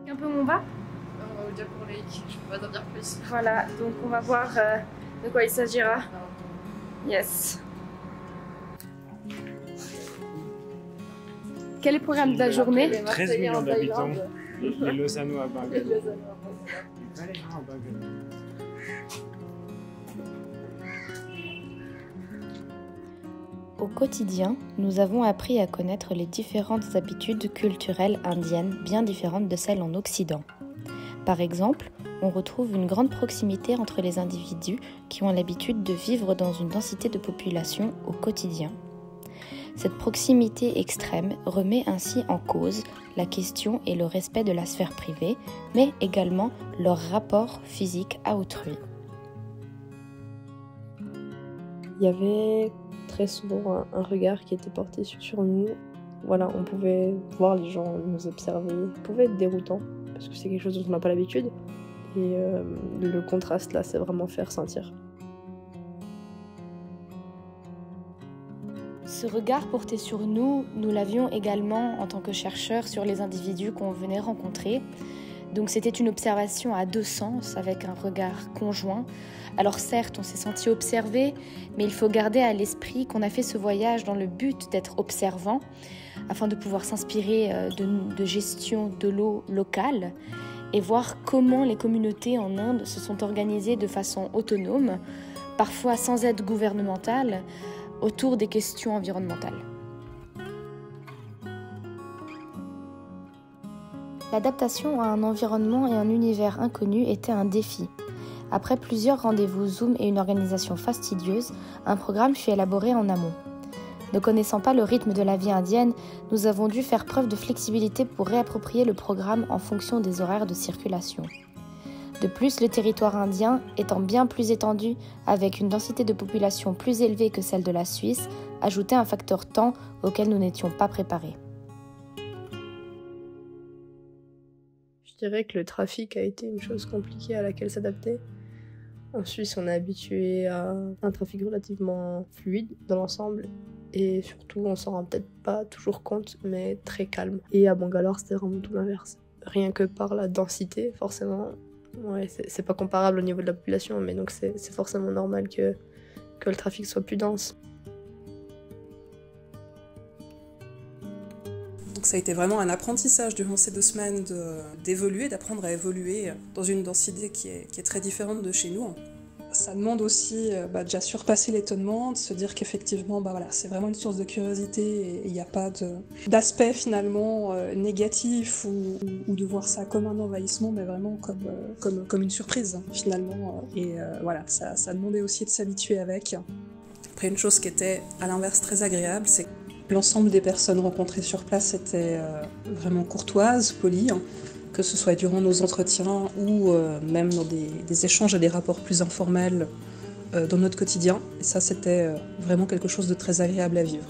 Un peu où on va? Au Diacour Lake, je peux pas t'en dire plus. Voilà, donc on va voir de quoi il s'agira. Yes. Quel est le programme de la journée? 13 millions d'habitants, les Lausannois à Bungalow. Les Valaisan à Bungalow. Au quotidien, nous avons appris à connaître les différentes habitudes culturelles indiennes bien différentes de celles en Occident. Par exemple, on retrouve une grande proximité entre les individus qui ont l'habitude de vivre dans une densité de population au quotidien. Cette proximité extrême remet ainsi en cause la question et le respect de la sphère privée, mais également leur rapport physique à autrui. Il y avait très souvent un regard qui était porté sur nous. Voilà, on pouvait voir les gens nous observer. Ça pouvait être déroutant, parce que c'est quelque chose dont on n'a pas l'habitude. Et le contraste là, c'est vraiment faire sentir. Ce regard porté sur nous, nous l'avions également en tant que chercheurs sur les individus qu'on venait rencontrer. Donc c'était une observation à deux sens, avec un regard conjoint. Alors certes, on s'est senti observé, mais il faut garder à l'esprit qu'on a fait ce voyage dans le but d'être observant, afin de pouvoir s'inspirer de gestion de l'eau locale et voir comment les communautés en Inde se sont organisées de façon autonome, parfois sans aide gouvernementale, autour des questions environnementales. L'adaptation à un environnement et un univers inconnus était un défi. Après plusieurs rendez-vous Zoom et une organisation fastidieuse, un programme fut élaboré en amont. Ne connaissant pas le rythme de la vie indienne, nous avons dû faire preuve de flexibilité pour réapproprier le programme en fonction des horaires de circulation. De plus, le territoire indien étant bien plus étendu, avec une densité de population plus élevée que celle de la Suisse, ajoutait un facteur temps auquel nous n'étions pas préparés. Je dirais que le trafic a été une chose compliquée à laquelle s'adapter. En Suisse, on est habitué à un trafic relativement fluide dans l'ensemble. Et surtout, on s'en rend peut-être pas toujours compte, mais très calme. Et à Bangalore, c'était vraiment tout l'inverse. Rien que par la densité, forcément. Ouais, c'est pas comparable au niveau de la population, mais donc c'est forcément normal que le trafic soit plus dense. Donc ça a été vraiment un apprentissage durant ces 2 semaines d'évoluer, d'apprendre à évoluer dans une densité qui est très différente de chez nous. Ça demande aussi déjà surpasser l'étonnement, de se dire qu'effectivement c'est vraiment une source de curiosité et il n'y a pas d'aspect finalement négatif ou de voir ça comme un envahissement, mais vraiment comme une surprise finalement. Et ça demandait aussi de s'habituer avec. Après, une chose qui était à l'inverse très agréable, c'est que l'ensemble des personnes rencontrées sur place étaient vraiment courtoises, polies, que ce soit durant nos entretiens ou même dans des échanges et des rapports plus informels dans notre quotidien. Et ça, c'était vraiment quelque chose de très agréable à vivre.